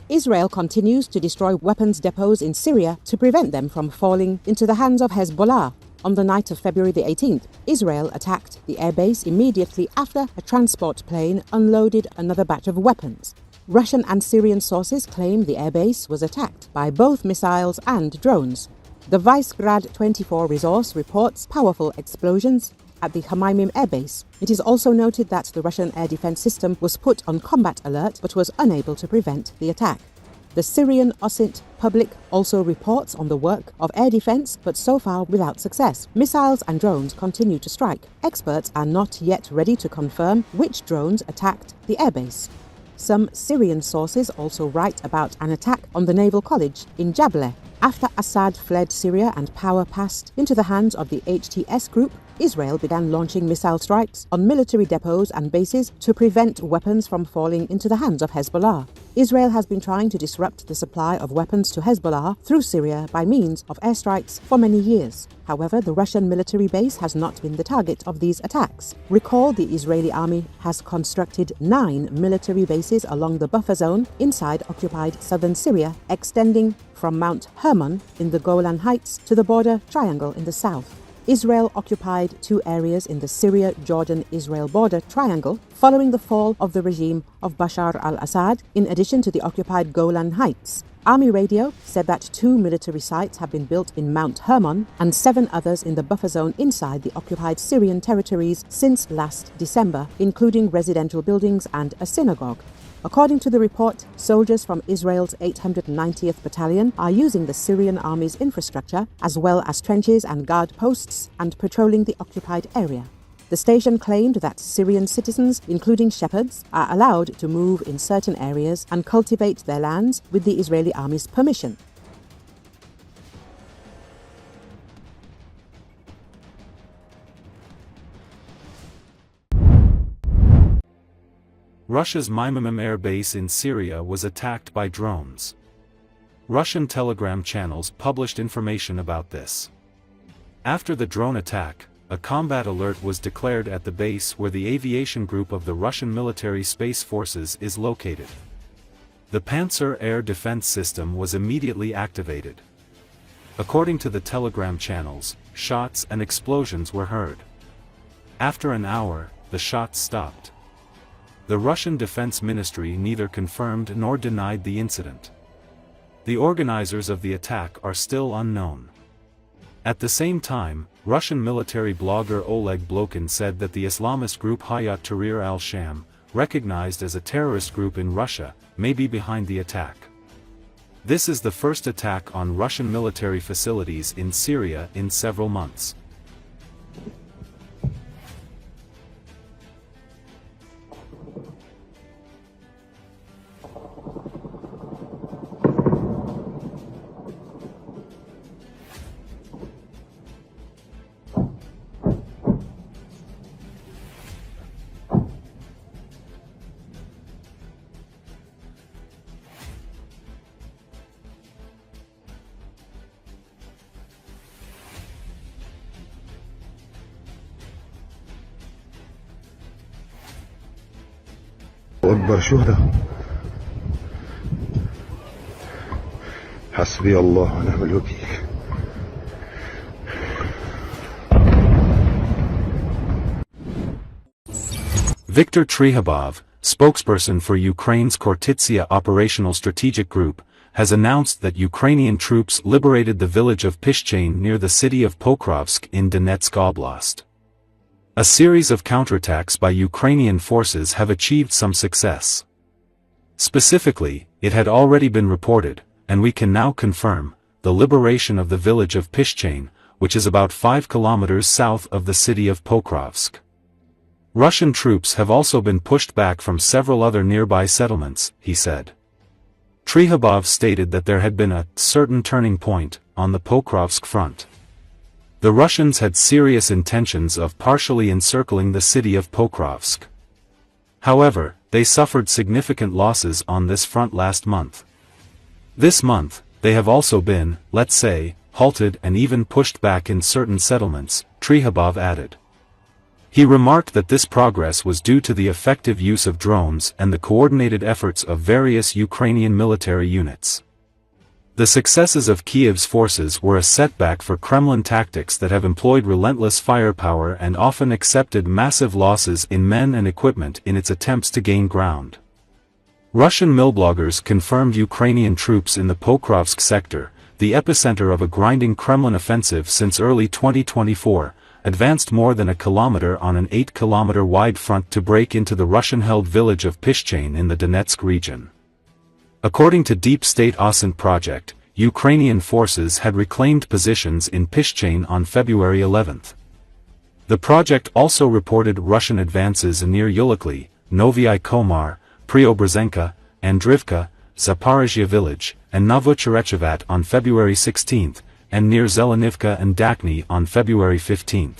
Israel continues to destroy weapons depots in Syria to prevent them from falling into the hands of Hezbollah. On the night of February the 18th, Israel attacked the airbase immediately after a transport plane unloaded another batch of weapons. Russian and Syrian sources claim the airbase was attacked by both missiles and drones. The Visegrád 24 resource reports powerful explosions at the Hmeimim airbase. It is also noted that the Russian air defense system was put on combat alert but was unable to prevent the attack. The SyrianOSINT public also reports on the work of air defense, but so far without success. Missiles and drones continue to strike. Experts are not yet ready to confirm which drones attacked the airbase. Some Syrian sources also write about an attack on the naval college in Jableh. After Assad fled Syria and power passed into the hands of the HTS group, Israel began launching missile strikes on military depots and bases to prevent weapons from falling into the hands of Hezbollah. Israel has been trying to disrupt the supply of weapons to Hezbollah through Syria by means of airstrikes for many years. However, the Russian military base has not been the target of these attacks. Recall, the Israeli army has constructed 9 military bases along the buffer zone inside occupied southern Syria, extending from Mount Hermon in the Golan Heights to the border triangle in the south. Israel occupied 2 areas in the Syria-Jordan-Israel border triangle following the fall of the regime of Bashar al-Assad, in addition to the occupied Golan Heights. Army radio said that 2 military sites have been built in Mount Hermon and 7 others in the buffer zone inside the occupied Syrian territories since last December, including residential buildings and a synagogue. According to the report, soldiers from Israel's 890th Battalion are using the Syrian army's infrastructure, as well as trenches and guard posts, and patrolling the occupied area. The station claimed that Syrian citizens, including shepherds, are allowed to move in certain areas and cultivate their lands with the Israeli army's permission. Russia's Hmeimim air base in Syria was attacked by drones. Russian Telegram channels published information about this. After the drone attack, a combat alert was declared at the base where the aviation group of the Russian military space forces is located. The Panzer air defense system was immediately activated. According to the Telegram channels, shots and explosions were heard. After an hour, the shots stopped. The Russian Defense Ministry neither confirmed nor denied the incident. The organizers of the attack are still unknown. At the same time, Russian military blogger Oleg Blokhin said that the Islamist group Hayat Tahrir al-Sham, recognized as a terrorist group in Russia, may be behind the attack. This is the first attack on Russian military facilities in Syria in several months. أكبر شهداء حسبي الله ونعم الوكيل. Viktor Trihobov, spokesperson for Ukraine's Khortytsia Operational Strategic Group, has announced that Ukrainian troops liberated the village of Pishchain near the city of Pokrovsk in Donetsk Oblast. A series of counterattacks by Ukrainian forces have achieved some success. Specifically, it had already been reported, and we can now confirm, the liberation of the village of Pishchain, which is about 5 kilometers south of the city of Pokrovsk. Russian troops have also been pushed back from several other nearby settlements, he said. Trihobov stated that there had been a certain turning point on the Pokrovsk front. The Russians had serious intentions of partially encircling the city of Pokrovsk. However, they suffered significant losses on this front last month. This month, they have also been, let's say, halted and even pushed back in certain settlements, Trihobov added. He remarked that this progress was due to the effective use of drones and the coordinated efforts of various Ukrainian military units. The successes of Kiev's forces were a setback for Kremlin tactics that have employed relentless firepower and often accepted massive losses in men and equipment in its attempts to gain ground. Russian millbloggers confirmed Ukrainian troops in the Pokrovsk sector, the epicenter of a grinding Kremlin offensive since early 2024, advanced more than a kilometer on an 8-kilometer-wide front to break into the Russian-held village of Pischchain in the Donetsk region. According to Deep State OSINT project, Ukrainian forces had reclaimed positions in Pischchain on February 11. The project also reported Russian advances near Ulikli, Novyi Komar, Preobrazhenka, Andrivka, Zaporizhia village, and Novocherechevat on February 16, and near Zelenivka and Dakhny on February 15.